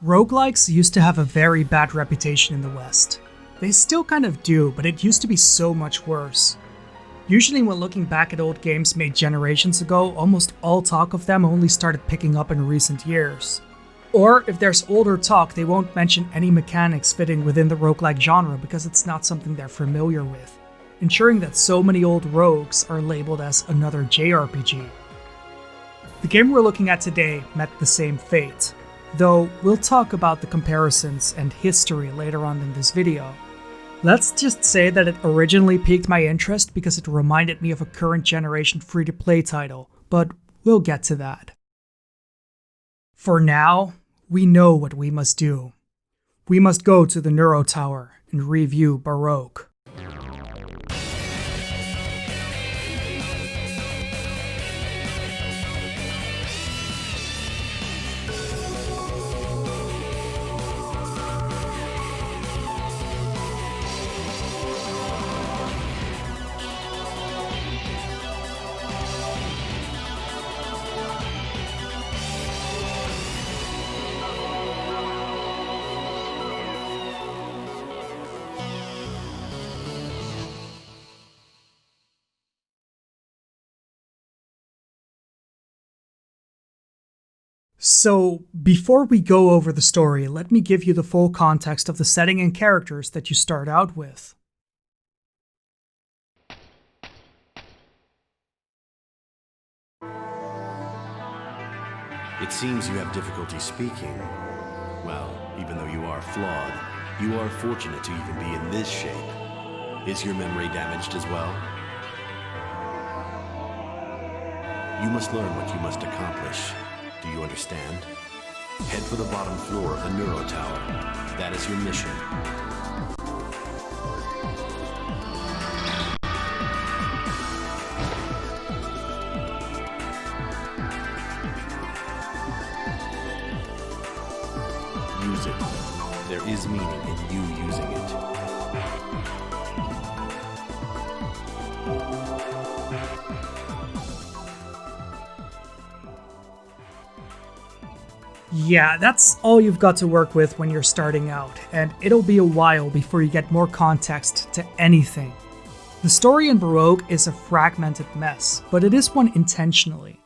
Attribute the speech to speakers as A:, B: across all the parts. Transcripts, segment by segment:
A: Roguelikes used to have a very bad reputation in the West. They still kind of do, but it used to be so much worse. Usually when looking back at old games made generations ago, almost all talk of them only started picking up in recent years. Or if there's older talk, they won't mention any mechanics fitting within the roguelike genre because it's not something they're familiar with, ensuring that so many old rogues are labeled as another JRPG. The game we're looking at today met the same fate, though we'll talk about the comparisons and history later on in this video. Let's just say that it originally piqued my interest because it reminded me of a current generation free-to-play title, but we'll get to that. For now, we know what we must do. We must go to the Neuro Tower and review Baroque. So, before we go over the story, let me give you the full context of the setting and characters that you start out with.
B: It seems you have difficulty speaking. Well, even though you are flawed, you are fortunate to even be in this shape. Is your memory damaged as well? You must learn what you must accomplish. Do you understand? Head for the bottom floor of the Neuro Tower. That is your mission. Use it. There is meaning in you using it.
A: Yeah, that's all you've got to work with when you're starting out, and it'll be a while before you get more context to anything. The story in Baroque is a fragmented mess, but it is one intentionally.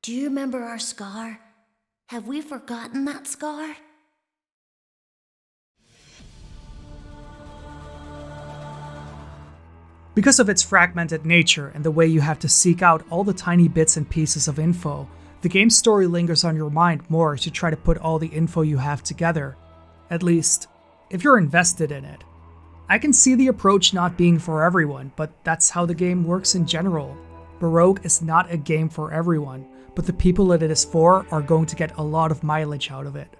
C: Do you remember our scar? Have we forgotten that scar?
A: Because of its fragmented nature and the way you have to seek out all the tiny bits and pieces of info, the game's story lingers on your mind more to try to put all the info you have together. At least, if you're invested in it. I can see the approach not being for everyone, but that's how the game works in general. Baroque is not a game for everyone, but the people that it is for are going to get a lot of mileage out of it.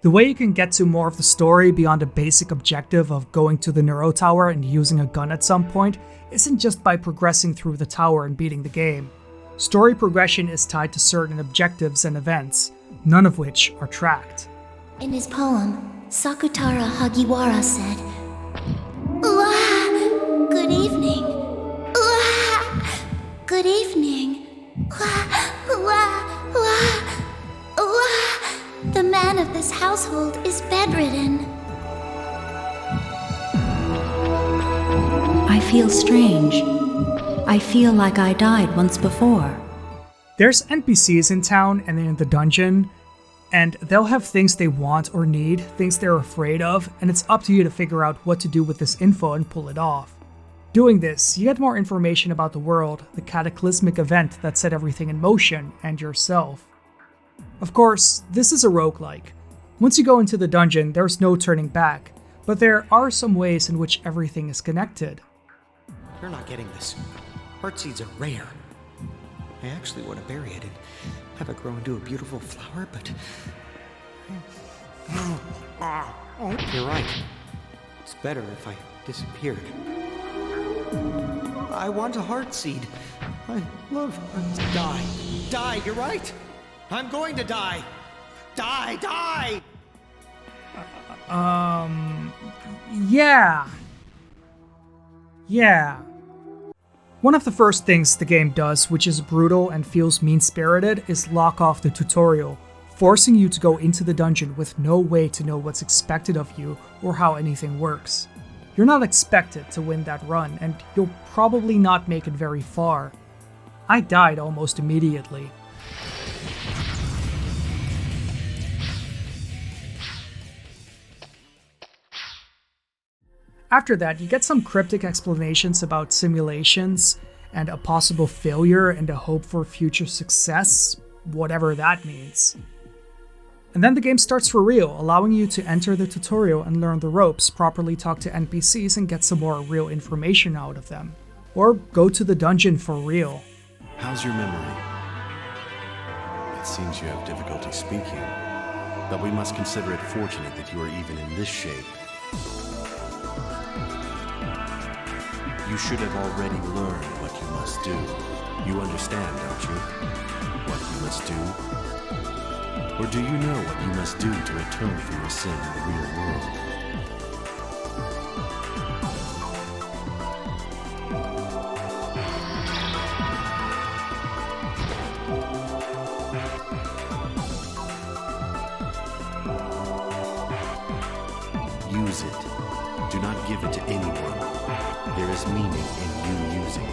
A: The way you can get to more of the story beyond the basic objective of going to the Neuro Tower and using a gun at some point isn't just by progressing through the tower and beating the game. Story progression is tied to certain objectives and events, none of which are tracked.
C: In his poem, Sakutara Hagiwara said, "Uah, good evening. Uah, good evening. Uah, uah, uah, uah. The man of this household is bedridden.
D: I feel strange. I feel like I died once before."
A: There's NPCs in town and in the dungeon, and they'll have things they want or need, things they're afraid of, and it's up to you to figure out what to do with this info and pull it off. Doing this, you get more information about the world, the cataclysmic event that set everything in motion, and yourself. Of course, this is a roguelike. Once you go into the dungeon, there's no turning back, but there are some ways in which everything is connected.
E: You're not getting this. Heartseeds are rare. I actually want to bury it and have it grow into a beautiful flower, but... You're right. It's better if I disappeared. I want a heartseed. I love... Die. Die, you're right! I'm going to die! Die! Die!
A: Yeah. One of the first things the game does, which is brutal and feels mean-spirited, is lock off the tutorial, forcing you to go into the dungeon with no way to know what's expected of you or how anything works. You're not expected to win that run, and you'll probably not make it very far. I died almost immediately. After that, you get some cryptic explanations about simulations and a possible failure and a hope for future success, whatever that means. And then the game starts for real, allowing you to enter the tutorial and learn the ropes, properly talk to NPCs and get some more real information out of them. Or go to the dungeon for real.
B: How's your memory? It seems you have difficulty speaking, but we must consider it fortunate that you are even in this shape. You should have already learned what you must do. You understand, don't you? What you must do? Or do you know what you must do to atone for your sin in the real world? Use it. Do not give it to anyone. There is meaning in you using it.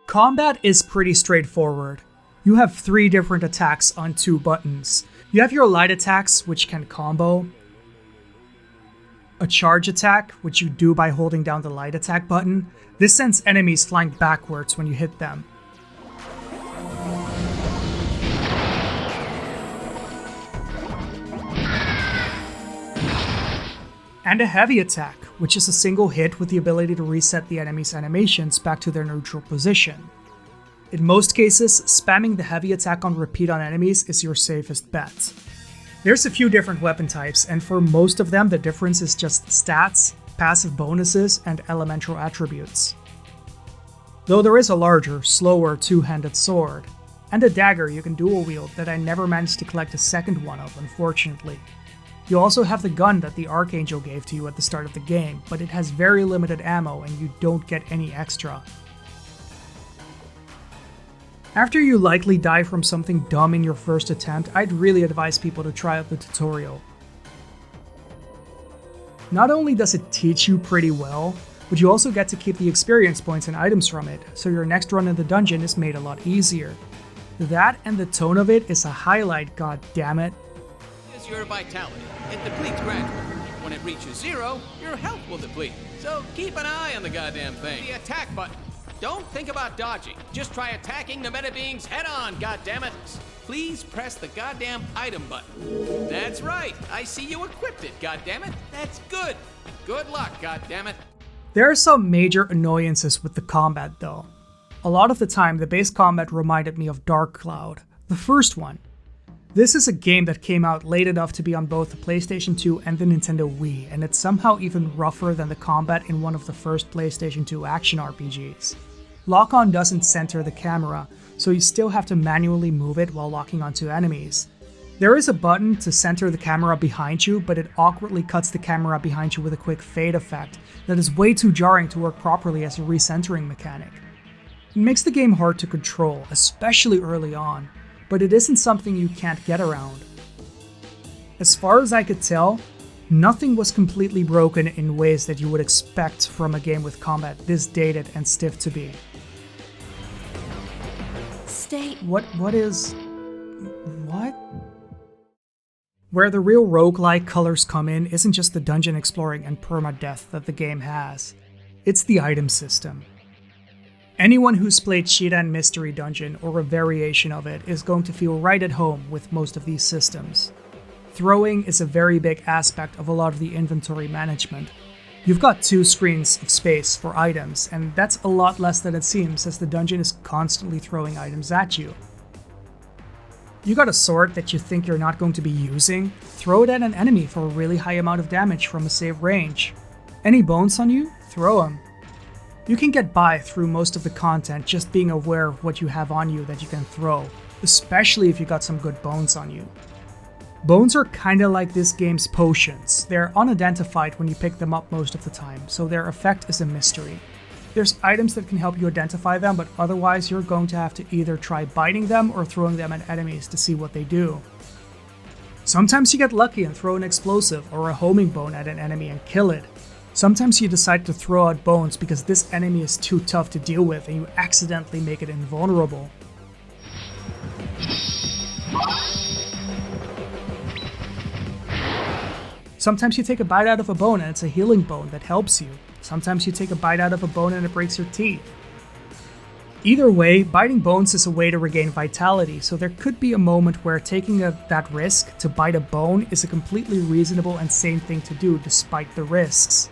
A: Combat is pretty straightforward. You have 3 different attacks on 2 buttons. You have your light attacks, which can combo, a charge attack, which you do by holding down the light attack button. This sends enemies flying backwards when you hit them. And a heavy attack, which is a single hit with the ability to reset the enemy's animations back to their neutral position. In most cases, spamming the heavy attack on repeat on enemies is your safest bet. There's a few different weapon types, and for most of them the difference is just stats, passive bonuses, and elemental attributes. Though there is a larger, slower two-handed sword, and a dagger you can dual wield that I never managed to collect a second one of, unfortunately. You also have the gun that the Archangel gave to you at the start of the game, but it has very limited ammo and you don't get any extra. After you likely die from something dumb in your first attempt, I'd really advise people to try out the tutorial. Not only does it teach you pretty well, but you also get to keep the experience points and items from it, so your next run in the dungeon is made a lot easier. That and the tone of it is a highlight, god damn it.
F: Is your vitality. It depletes gradually. When it reaches 0, your health will deplete. So keep an eye on the goddamn thing. The attack button. Don't think about dodging. Just try attacking the meta beings head on, goddammit. Please press the goddamn item button. That's right. I see you equipped it, goddammit. That's good. Good luck, goddammit.
A: There are some major annoyances with the combat though. A lot of the time, the base combat reminded me of Dark Cloud, the first one. This is a game that came out late enough to be on both the PlayStation 2 and the Nintendo Wii, and it's somehow even rougher than the combat in one of the first PlayStation 2 action RPGs. Lock-on doesn't center the camera, so you still have to manually move it while locking onto enemies. There is a button to center the camera behind you, but it awkwardly cuts the camera behind you with a quick fade effect that is way too jarring to work properly as a recentering mechanic. It makes the game hard to control, especially early on, but it isn't something you can't get around. As far as I could tell, nothing was completely broken in ways that you would expect from a game with combat this dated and stiff to be.
C: Stay.
A: What? Where the real roguelike colors come in isn't just the dungeon exploring and permadeath that the game has. It's the item system. Anyone who's played Shidan Mystery Dungeon or a variation of it is going to feel right at home with most of these systems. Throwing is a very big aspect of a lot of the inventory management. You've got 2 screens of space for items, and that's a lot less than it seems as the dungeon is constantly throwing items at you. You got a sword that you think you're not going to be using? Throw it at an enemy for a really high amount of damage from a safe range. Any bones on you? Throw them. You can get by through most of the content just being aware of what you have on you that you can throw, especially if you got some good bones on you. Bones are kinda like this game's potions. They're unidentified when you pick them up most of the time, so their effect is a mystery. There's items that can help you identify them, but otherwise you're going to have to either try biting them or throwing them at enemies to see what they do. Sometimes you get lucky and throw an explosive or a homing bone at an enemy and kill it. Sometimes you decide to throw out bones because this enemy is too tough to deal with and you accidentally make it invulnerable. Sometimes you take a bite out of a bone and it's a healing bone that helps you. Sometimes you take a bite out of a bone and it breaks your teeth. Either way, biting bones is a way to regain vitality, so there could be a moment where taking that risk to bite a bone is a completely reasonable and sane thing to do despite the risks.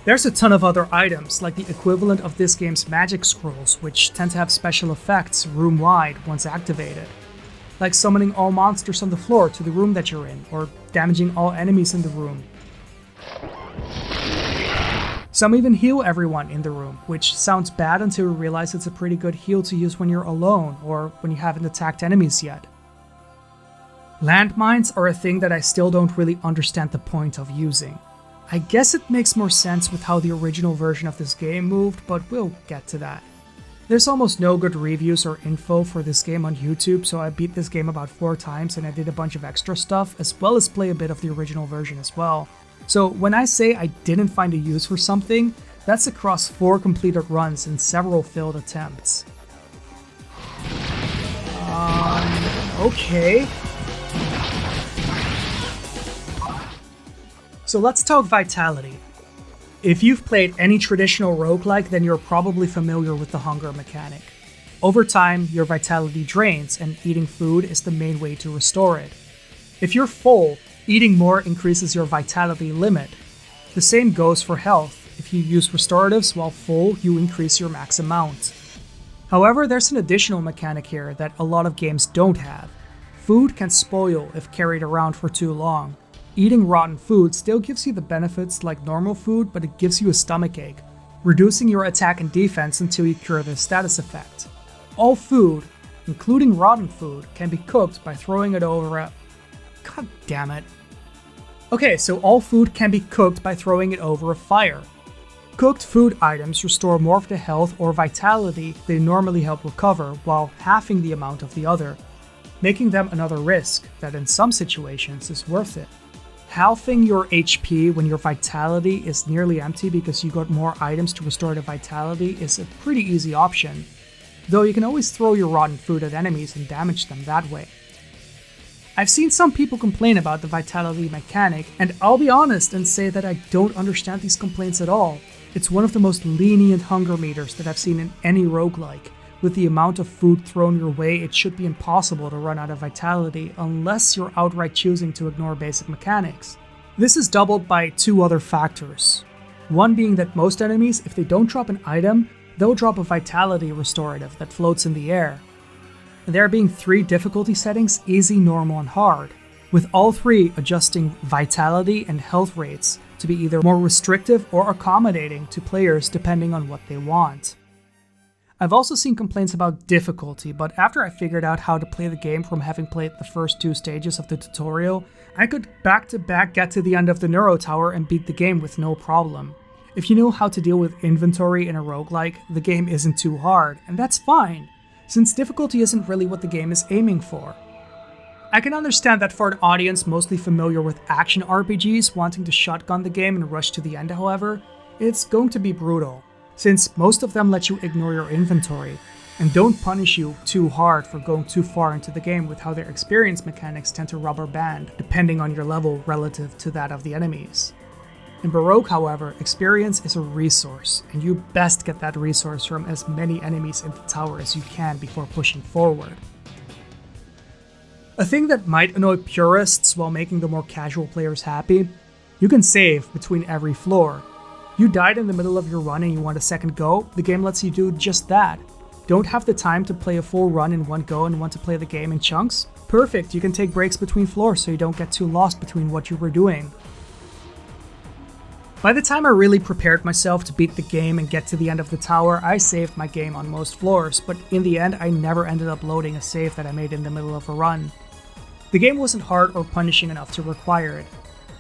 A: There's a ton of other items, like the equivalent of this game's magic scrolls, which tend to have special effects room-wide once activated. Like summoning all monsters on the floor to the room that you're in, or damaging all enemies in the room. Some even heal everyone in the room, which sounds bad until you realize it's a pretty good heal to use when you're alone, or when you haven't attacked enemies yet. Landmines are a thing that I still don't really understand the point of using. I guess it makes more sense with how the original version of this game moved, but we'll get to that. There's almost no good reviews or info for this game on YouTube, so I beat this game about 4 times and I did a bunch of extra stuff, as well as play a bit of the original version as well. So when I say I didn't find a use for something, that's across 4 completed runs and several failed attempts. Okay. So let's talk vitality. If you've played any traditional roguelike, then you're probably familiar with the hunger mechanic. Over time, your vitality drains, and eating food is the main way to restore it. If you're full, eating more increases your vitality limit. The same goes for health. If you use restoratives while full, you increase your max amount. However, there's an additional mechanic here that a lot of games don't have. Food can spoil if carried around for too long. Eating rotten food still gives you the benefits like normal food, but it gives you a stomachache, reducing your attack and defense until you cure the status effect. All food, including rotten food, can be cooked by throwing it over a... God damn it. Okay, so all food can be cooked by throwing it over a fire. Cooked food items restore more of the health or vitality they normally help recover, while halving the amount of the other, making them another risk that in some situations is worth it. Halving your HP when your vitality is nearly empty because you got more items to restore the vitality is a pretty easy option, though you can always throw your rotten food at enemies and damage them that way. I've seen some people complain about the vitality mechanic, and I'll be honest and say that I don't understand these complaints at all. It's one of the most lenient hunger meters that I've seen in any roguelike. With the amount of food thrown your way, it should be impossible to run out of vitality unless you're outright choosing to ignore basic mechanics. This is doubled by 2 other factors. One being that most enemies, if they don't drop an item, they'll drop a vitality restorative that floats in the air. And there being 3 difficulty settings, easy, normal, and hard, with all 3 adjusting vitality and health rates to be either more restrictive or accommodating to players depending on what they want. I've also seen complaints about difficulty, but after I figured out how to play the game from having played the first 2 stages of the tutorial, I could back-to-back get to the end of the Neuro Tower and beat the game with no problem. If you know how to deal with inventory in a roguelike, the game isn't too hard, and that's fine, since difficulty isn't really what the game is aiming for. I can understand that for an audience mostly familiar with action RPGs wanting to shotgun the game and rush to the end, however, it's going to be brutal, since most of them let you ignore your inventory, and don't punish you too hard for going too far into the game with how their experience mechanics tend to rubber band, depending on your level relative to that of the enemies. In Baroque, however, experience is a resource, and you best get that resource from as many enemies in the tower as you can before pushing forward. A thing that might annoy purists while making the more casual players happy, you can save between every floor. You died in the middle of your run and you want a second go, the game lets you do just that. Don't have the time to play a full run in one go and want to play the game in chunks? Perfect, you can take breaks between floors so you don't get too lost between what you were doing. By the time I really prepared myself to beat the game and get to the end of the tower, I saved my game on most floors, but in the end I never ended up loading a save that I made in the middle of a run. The game wasn't hard or punishing enough to require it.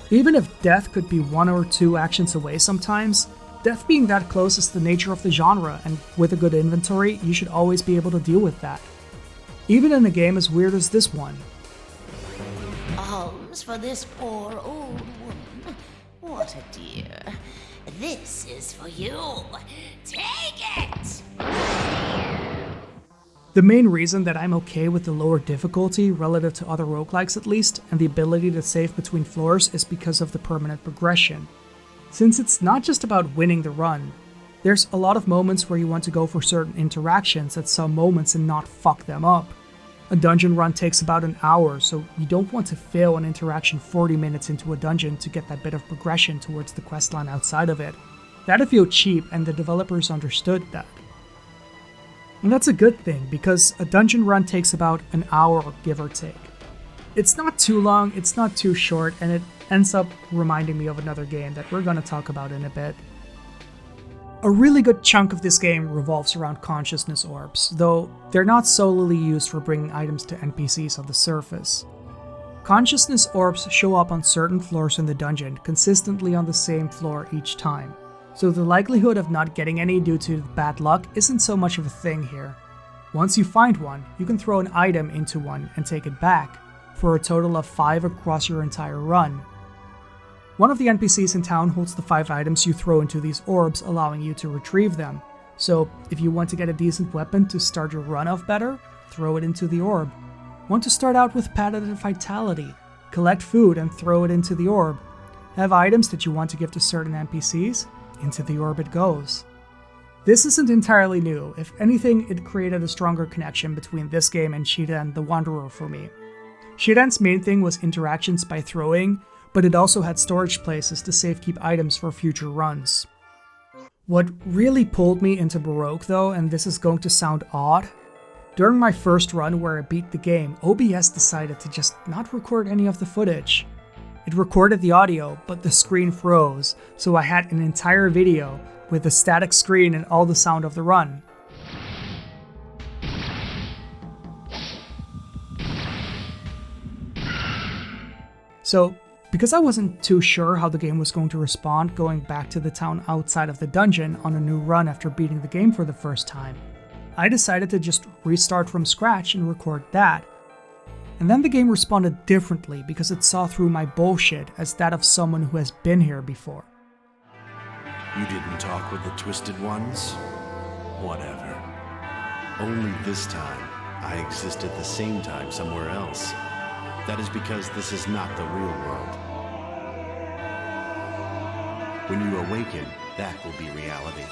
A: Even if death could be 1 or 2 actions away sometimes, death being that close is the nature of the genre, and with a good inventory, you should always be able to deal with that. Even in a game as weird as this one.
C: Alms for this poor old woman. What a dear. This is for you. Take it!
A: The main reason that I'm okay with the lower difficulty, relative to other roguelikes at least, and the ability to save between floors is because of the permanent progression. Since it's not just about winning the run, there's a lot of moments where you want to go for certain interactions at some moments and not fuck them up. A dungeon run takes about an hour, so you don't want to fail an interaction 40 minutes into a dungeon to get that bit of progression towards the questline outside of it. That'd feel cheap, and the developers understood that. And that's a good thing, because a dungeon run takes about an hour, give or take. It's not too long, it's not too short, and it ends up reminding me of another game that we're gonna talk about in a bit. A really good chunk of this game revolves around consciousness orbs, though they're not solely used for bringing items to NPCs on the surface. Consciousness orbs show up on certain floors in the dungeon, consistently on the same floor each time, so the likelihood of not getting any due to bad luck isn't so much of a thing here. Once you find one, you can throw an item into one and take it back, for a total of 5 across your entire run. One of the NPCs in town holds the 5 items you throw into these orbs, allowing you to retrieve them. So if you want to get a decent weapon to start your run off better, throw it into the orb. Want to start out with padded vitality? Collect food and throw it into the orb. Have items that you want to give to certain NPCs? Into the orb it goes. This isn't entirely new. If anything, it created a stronger connection between this game and Shiren the Wanderer for me. Shiren's main thing was interactions by throwing, but it also had storage places to safekeep items for future runs. What really pulled me into Baroque though, and this is going to sound odd, during my first run where I beat the game, OBS decided to just not record any of the footage. It recorded the audio, but the screen froze, so I had an entire video with a static screen and all the sound of the run. So, because I wasn't too sure how the game was going to respond going back to the town outside of the dungeon on a new run after beating the game for the first time, I decided to just restart from scratch and record that. And then the game responded differently because it saw through my bullshit as that of someone who has been here before.
B: You didn't talk with the Twisted Ones? Whatever. Only this time, I exist at the same time somewhere else. That is because this is not the real world. When you awaken, that will be reality.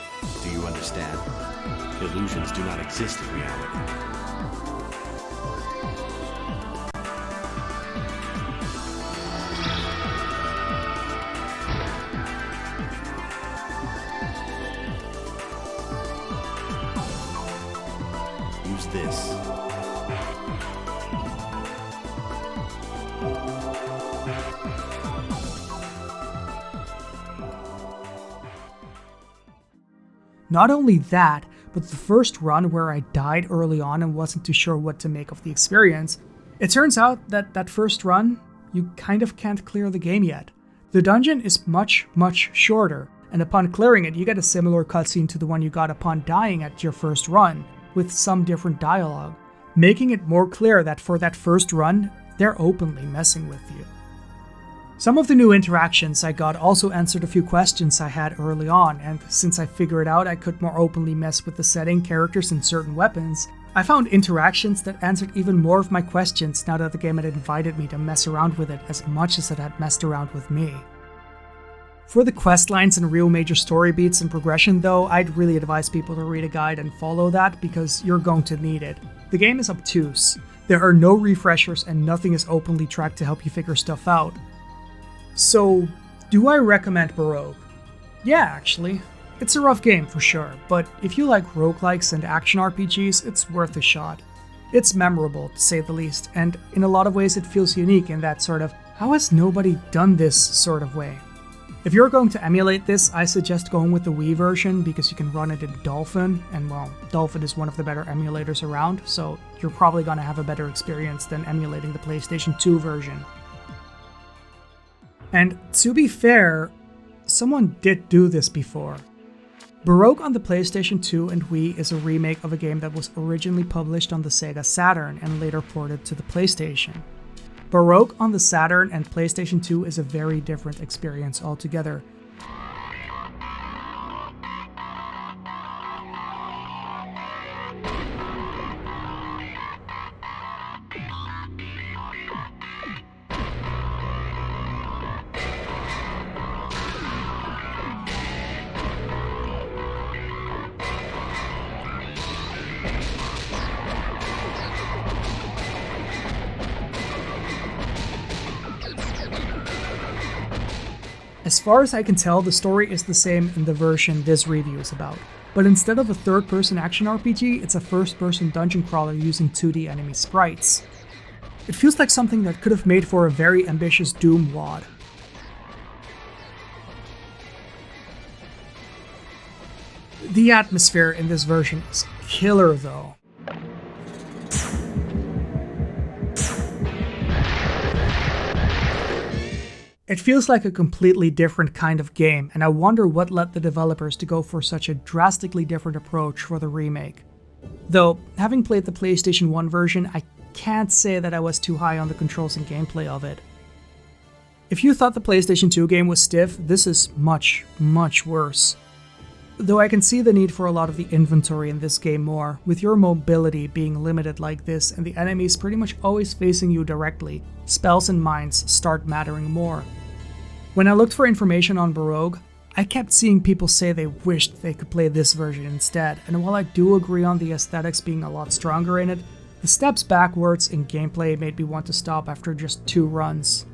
B: Do you understand? Illusions do not exist in reality. Use this.
A: Not only that, but the first run where I died early on and wasn't too sure what to make of the experience, it turns out that that first run, you kind of can't clear the game yet. The dungeon is much shorter, and upon clearing it you get a similar cutscene to the one you got upon dying at your first run, with some different dialogue, making it more clear that for that first run, they're openly messing with you. Some of the new interactions I got also answered a few questions I had early on, and since I figured out I could more openly mess with the setting, characters, and certain weapons, I found interactions that answered even more of my questions now that the game had invited me to mess around with it as much as it had messed around with me. For the questlines and real major story beats and progression though, I'd really advise people to read a guide and follow that because you're going to need it. The game is obtuse. There are no refreshers and nothing is openly tracked to help you figure stuff out. So, do I recommend Baroque? Yeah, actually. It's a rough game for sure, but if you like roguelikes and action RPGs, it's worth a shot. It's memorable, to say the least, and in a lot of ways it feels unique in that sort of, how has nobody done this sort of way? If you're going to emulate this, I suggest going with the Wii version because you can run it in Dolphin, and well, Dolphin is one of the better emulators around, so you're probably going to have a better experience than emulating the PlayStation 2 version. And to be fair, someone did do this before. Baroque on the PlayStation 2 and Wii is a remake of a game that was originally published on the Sega Saturn and later ported to the PlayStation. Baroque on the Saturn and PlayStation 2 is a very different experience altogether. As far as I can tell, the story is the same in the version this review is about. But instead of a third-person action RPG, it's a first-person dungeon crawler using 2D enemy sprites. It feels like something that could have made for a very ambitious Doom WOD. The atmosphere in this version is killer though. It feels like a completely different kind of game, and I wonder what led the developers to go for such a drastically different approach for the remake. Though, having played the PlayStation 1 version, I can't say that I was too high on the controls and gameplay of it. If you thought the PlayStation 2 game was stiff, this is much, much worse. Though I can see the need for a lot of the inventory in this game more, with your mobility being limited like this and the enemies pretty much always facing you directly, spells and mines start mattering more. When I looked for information on Baroque, I kept seeing people say they wished they could play this version instead, and while I do agree on the aesthetics being a lot stronger in it, the steps backwards in gameplay made me want to stop after just 2 runs.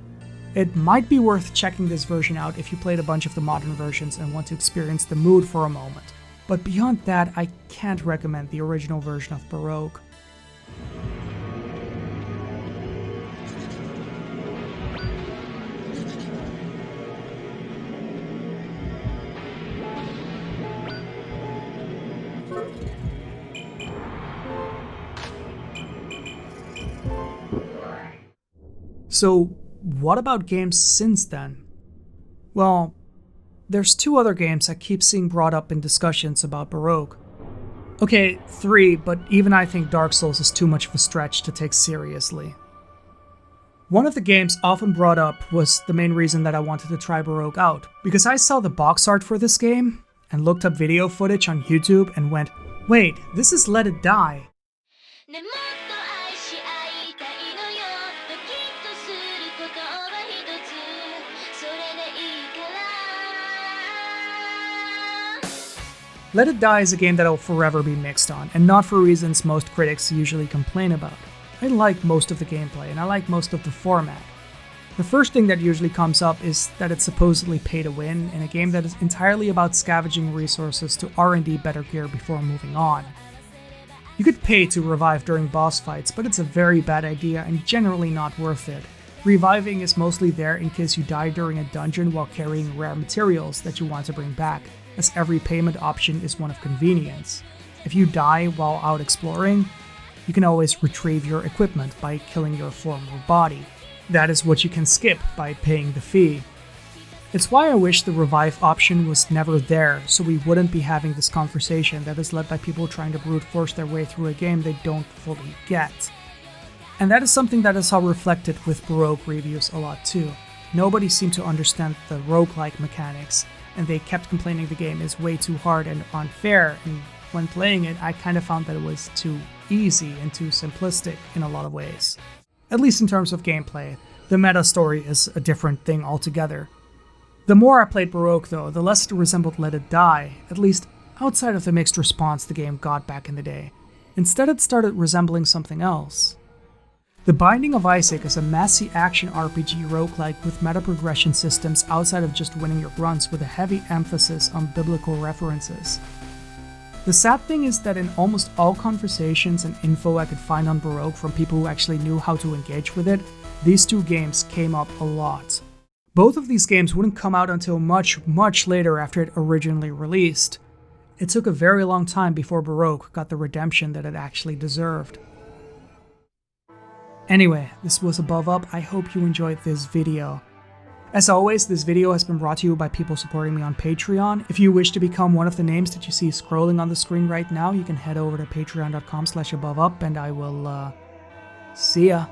A: It might be worth checking this version out if you played a bunch of the modern versions and want to experience the mood for a moment, but beyond that, I can't recommend the original version of Baroque. So, what about games since then? Well, there's 2 other games I keep seeing brought up in discussions about Baroque. Okay, 3, but even I think Dark Souls is too much of a stretch to take seriously. One of the games often brought up was the main reason that I wanted to try Baroque out, because I saw the box art for this game, and looked up video footage on YouTube and went, wait, this is Let It Die. Let It Die is a game that I'll forever be mixed on, and not for reasons most critics usually complain about. I like most of the gameplay, and I like most of the format. The first thing that usually comes up is that it's supposedly pay to win, in a game that is entirely about scavenging resources to R&D better gear before moving on. You could pay to revive during boss fights, but it's a very bad idea and generally not worth it. Reviving is mostly there in case you die during a dungeon while carrying rare materials that you want to bring back, as every payment option is one of convenience. If you die while out exploring, you can always retrieve your equipment by killing your former body. That is what you can skip by paying the fee. It's why I wish the revive option was never there, so we wouldn't be having this conversation that is led by people trying to brute force their way through a game they don't fully get. And that is something that I saw reflected with Baroque reviews a lot too. Nobody seemed to understand the roguelike mechanics, and they kept complaining the game is way too hard and unfair, and when playing it, I kind of found that it was too easy and too simplistic in a lot of ways. At least in terms of gameplay. The meta story is a different thing altogether. The more I played Baroque though, the less it resembled Let It Die, at least outside of the mixed response the game got back in the day. Instead it started resembling something else. The Binding of Isaac is a messy action RPG roguelike with meta progression systems outside of just winning your runs, with a heavy emphasis on biblical references. The sad thing is that in almost all conversations and info I could find on Baroque from people who actually knew how to engage with it, these 2 games came up a lot. Both of these games wouldn't come out until much later after it originally released. It took a very long time before Baroque got the redemption that it actually deserved. Anyway, this was AboveUp. I hope you enjoyed this video. As always, this video has been brought to you by people supporting me on Patreon. If you wish to become one of the names that you see scrolling on the screen right now, you can head over to patreon.com/AboveUp and I will see ya.